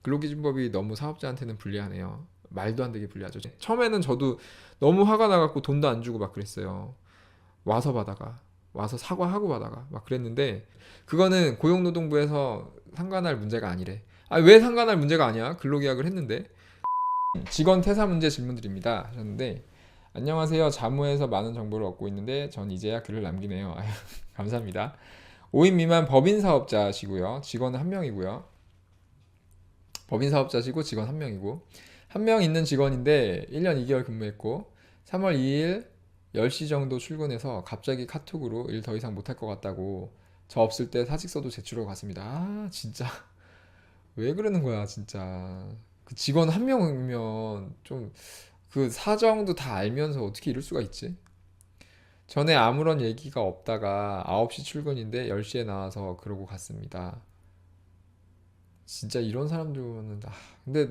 근로기준법이 너무 사업자한테는 불리하네요. 말도 안 되게 불리하죠. 처음에는 저도 너무 화가 나갖고 돈도 안 주고 막 그랬어요. 와서 받아가. 와서 사과하고 받아가. 막 그랬는데 그거는 고용노동부에서 상관할 문제가 아니래. 아, 왜 상관할 문제가 아니야? 근로계약을 했는데. 직원 퇴사 문제 질문드립니다 하셨는데, 안녕하세요. 자무에서 많은 정보를 얻고 있는데 전 이제야 글을 남기네요. 아유, 감사합니다. 5인 미만 법인 사업자시고요. 직원은 한 명이고요. 법인 사업자시고 직원 한 명이고, 한 명 있는 직원인데 1년 2개월 근무했고 3월 2일 10시 정도 출근해서 갑자기 카톡으로 일 더 이상 못할 것 같다고 저 없을 때 사직서도 제출하고 갔습니다. 아, 진짜 왜 그러는 거야 진짜. 그 직원 한 명이면 좀 그 사정도 다 알면서 어떻게 이럴 수가 있지? 전에 아무런 얘기가 없다가 9시 출근인데 10시에 나와서 그러고 갔습니다. 진짜 이런 사람들은 근데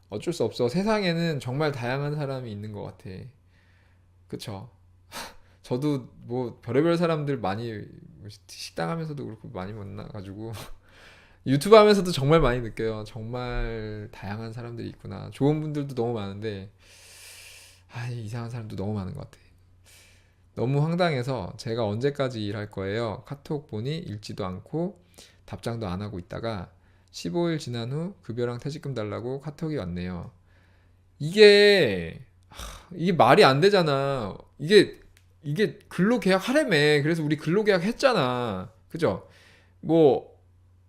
어쩔 수 없어. 세상에는 정말 다양한 사람이 있는 것 같아. 그쵸? 저도 뭐 별의별 사람들 많이 식당 하면서도 그렇고 많이 만나가지고 유튜브 하면서도 정말 많이 느껴요. 정말 다양한 사람들이 있구나. 좋은 분들도 너무 많은데 이상한 사람도 너무 많은 것 같아. 너무 황당해서 제가 언제까지 일할 거예요? 카톡 보니 읽지도 않고 답장도 안 하고 있다가 15일 지난 후 급여랑 퇴직금 달라고 카톡이 왔네요. 이게 이게 말이 안 되잖아. 이게 근로계약 하래매. 그래서 우리 근로계약 했잖아. 그죠? 뭐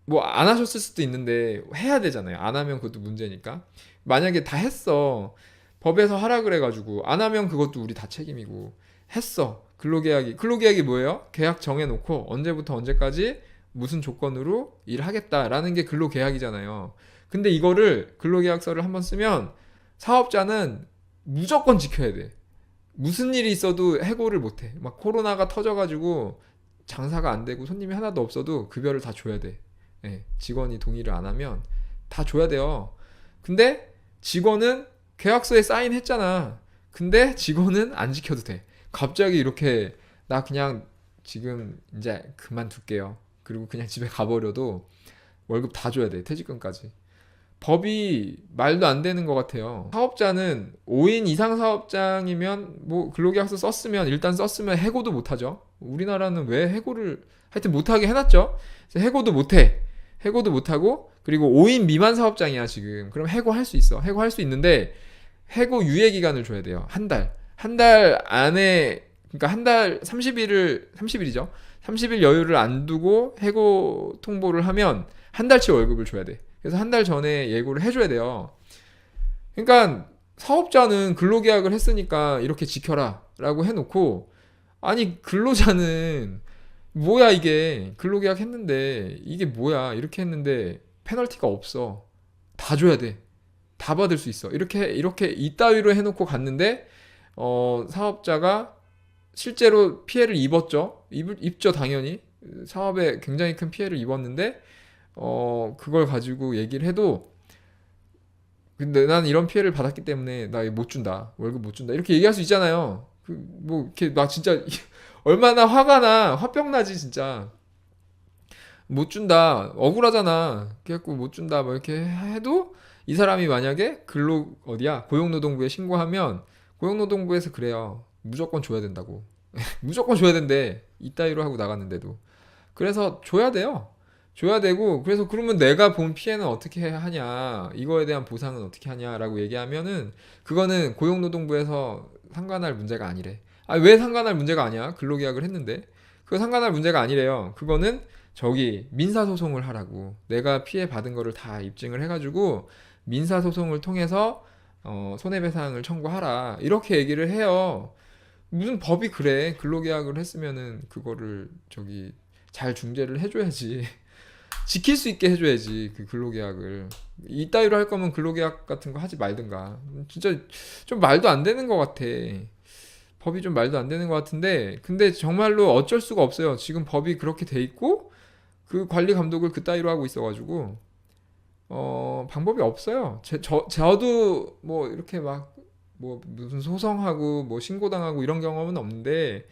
안 하셨을 수도 있는데 해야 되잖아요. 안 하면 그것도 문제니까. 만약에 다 했어. 법에서 하라 그래가지고 안 하면 그것도 우리 다 책임이고 했어. 근로계약이 뭐예요? 계약 정해놓고 언제부터 언제까지 무슨 조건으로 일하겠다라는 게 근로계약이잖아요. 근데 이거를 근로계약서를 한번 쓰면 사업자는 무조건 지켜야 돼. 무슨 일이 있어도 해고를 못해. 막 코로나가 터져가지고 장사가 안 되고 손님이 하나도 없어도 급여를 다 줘야 돼. 예, 직원이 동의를 안 하면 다 줘야 돼요. 근데 직원은 계약서에 사인했잖아. 근데 직원은 안 지켜도 돼. 갑자기 이렇게 나 그냥 지금 이제 그만둘게요. 그리고 그냥 집에 가버려도 월급 다 줘야 돼. 퇴직금까지. 법이 말도 안 되는 것 같아요. 사업자는 5인 이상 사업장이면 뭐 근로계약서 썼으면 일단 썼으면 해고도 못하죠. 우리나라는 왜 해고를 하여튼 못하게 해놨죠. 그래서 해고도 못해. 해고도 못하고 그리고 5인 미만 사업장이야 지금. 그럼 해고할 수 있어. 해고할 수 있는데 해고 유예 기간을 줘야 돼요. 한 달. 한 달 안에 그러니까 한 달 30일이죠. 30일 여유를 안 두고 해고 통보를 하면 한 달치 월급을 줘야 돼. 그래서 한 달 전에 예고를 해줘야 돼요. 그러니까 사업자는 근로계약을 했으니까 이렇게 지켜라 라고 해놓고, 아니 근로자는 뭐야 이게, 근로계약 했는데 이게 뭐야 이렇게 했는데 페널티가 없어. 다 줘야 돼. 다 받을 수 있어. 이렇게 이따위로 해놓고 갔는데 사업자가 실제로 피해를 입었죠. 입죠 당연히. 사업에 굉장히 큰 피해를 입었는데 그걸 가지고 얘기를 해도 근데 난 이런 피해를 받았기 때문에 나 못 준다. 월급 못 준다. 이렇게 얘기할 수 있잖아요. 뭐 이렇게 나 진짜 얼마나 화가 나. 화병 나지 진짜. 못 준다. 억울하잖아. 그래갖고 못 준다. 뭐 이렇게 해도 이 사람이 만약에 고용노동부에 신고하면 고용노동부에서 그래요. 무조건 줘야 된다고. 무조건 줘야 된대. 이따위로 하고 나갔는데도. 그래서 줘야 돼요. 줘야 되고, 그래서 그러면 내가 본 피해는 어떻게 하냐, 이거에 대한 보상은 어떻게 하냐라고 얘기하면은 그거는 고용노동부에서 상관할 문제가 아니래. 아, 왜 상관할 문제가 아니야? 근로계약을 했는데. 그거 상관할 문제가 아니래요. 그거는 저기 민사소송을 하라고. 내가 피해 받은 거를 다 입증을 해가지고 민사소송을 통해서 손해배상을 청구하라. 이렇게 얘기를 해요. 무슨 법이 그래. 근로계약을 했으면은 그거를 저기 잘 중재를 해줘야지. 지킬 수 있게 해줘야지 그 근로계약을. 이따위로 할 거면 근로계약 같은 거 하지 말든가. 진짜 좀 말도 안 되는 것 같아. 법이 좀 말도 안 되는 것 같은데, 근데 정말로 어쩔 수가 없어요. 지금 법이 그렇게 돼 있고 그 관리 감독을 그따위로 하고 있어가지고 방법이 없어요. 저도 뭐 이렇게 막 뭐 무슨 소송하고 뭐 신고당하고 이런 경험은 없는데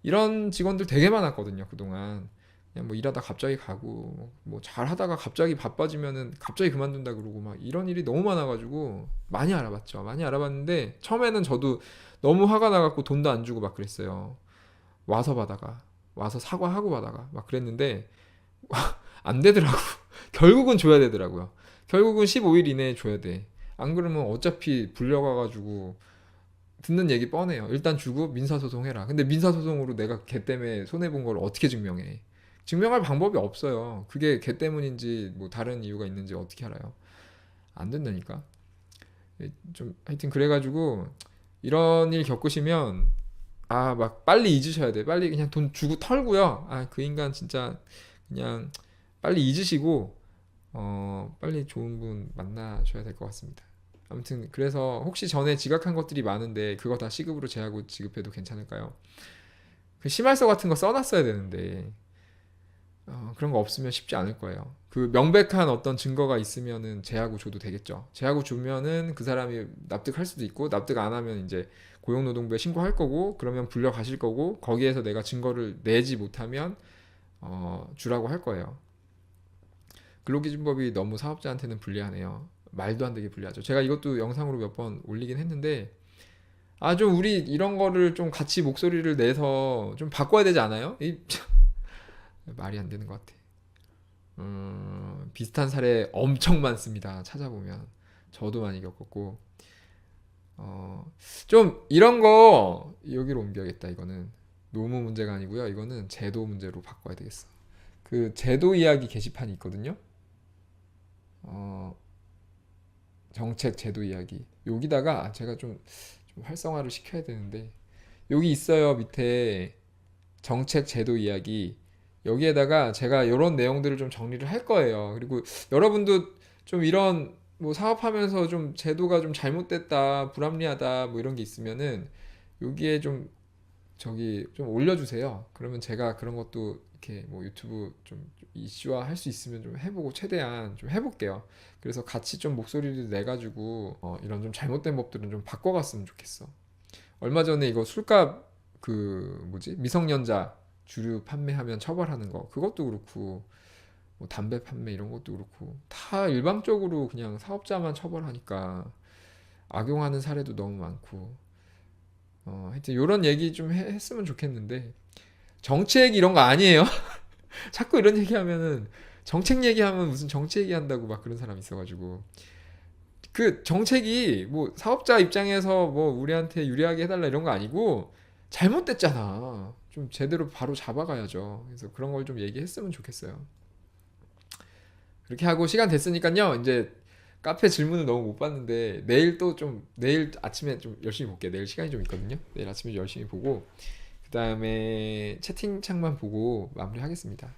이런 직원들 되게 많았거든요 그동안. 그냥 뭐 일하다 갑자기 가고 뭐 잘하다가 갑자기 바빠지면은 갑자기 그만둔다 그러고 막 이런 일이 너무 많아가지고 많이 알아봤죠. 많이 알아봤는데 처음에는 저도 너무 화가 나갖고 돈도 안 주고 막 그랬어요. 와서 받아가 와서 사과하고 받아가 막 그랬는데 안 되더라고. 결국은 줘야 되더라고요. 결국은 15일 이내에 줘야 돼. 안 그러면 어차피 불려가가지고 듣는 얘기 뻔해요. 일단 주고 민사소송해라. 근데 민사소송으로 내가 걔 때문에 손해본 걸 어떻게 증명해? 증명할 방법이 없어요. 그게 걔 때문인지 뭐 다른 이유가 있는지 어떻게 알아요? 안 된다니까. 좀 하여튼 그래가지고 이런 일 겪으시면 아 막 빨리 잊으셔야 돼. 빨리 그냥 돈 주고 털고요. 아 그 인간 진짜 그냥 빨리 잊으시고 빨리 좋은 분 만나셔야 될 것 같습니다. 아무튼 그래서 혹시 전에 지각한 것들이 많은데 그거 다 시급으로 제하고 지급해도 괜찮을까요? 그 심할서 같은 거 써놨어야 되는데 그런 거 없으면 쉽지 않을 거예요. 그 명백한 어떤 증거가 있으면은 제하고 줘도 되겠죠. 제하고 주면은 그 사람이 납득할 수도 있고 납득 안 하면 이제 고용노동부에 신고할 거고 그러면 불려 가실 거고 거기에서 내가 증거를 내지 못하면 주라고 할 거예요. 근로기준법이 너무 사업자한테는 불리하네요. 말도 안 되게 불리하죠. 제가 이것도 영상으로 몇 번 올리긴 했는데 좀 우리 이런 거를 좀 같이 목소리를 내서 좀 바꿔야 되지 않아요? 말이 안 되는 것 같아. 비슷한 사례 엄청 많습니다. 찾아보면 저도 많이 겪었고 좀 이런 거 여기로 옮겨야겠다. 이거는 노무 문제가 아니고요. 이거는 제도 문제로 바꿔야 되겠어. 그 제도 이야기 게시판이 있거든요. 어, 정책 제도 이야기. 여기다가 제가 좀 활성화를 시켜야 되는데 여기 있어요. 밑에 정책 제도 이야기. 여기에다가 제가 이런 내용들을 좀 정리를 할 거예요. 그리고 여러분도 좀 이런 뭐 사업하면서 좀 제도가 좀 잘못됐다, 불합리하다 뭐 이런 게 있으면은 여기에 좀 저기 좀 올려주세요. 그러면 제가 그런 것도 이렇게 뭐 유튜브 좀 이슈화 할 수 있으면 좀 해보고 최대한 좀 해볼게요. 그래서 같이 좀 목소리를 내가지고 이런 좀 잘못된 법들은 좀 바꿔갔으면 좋겠어. 얼마 전에 이거 술값 그 뭐지 미성년자 주류 판매하면 처벌하는 거 그것도 그렇고 뭐 담배 판매 이런 것도 그렇고 다 일방적으로 그냥 사업자만 처벌하니까 악용하는 사례도 너무 많고 하여튼 이런 얘기 좀 했으면 좋겠는데 정책 이런 거 아니에요. 자꾸 이런 얘기하면은 정책 얘기하면 무슨 정책 얘기한다고 막 그런 사람 있어가지고 그 정책이 뭐 사업자 입장에서 뭐 우리한테 유리하게 해달라 이런 거 아니고 잘못됐잖아. 좀 제대로 바로 잡아가야죠. 그래서 그런 걸 좀 얘기했으면 좋겠어요. 그렇게 하고 시간 됐으니까요. 이제 카페 질문을 너무 못 봤는데 내일 또 좀 내일 아침에 좀 열심히 볼게요. 내일 시간이 좀 있거든요. 내일 아침에 열심히 보고 그 다음에 채팅창만 보고 마무리하겠습니다.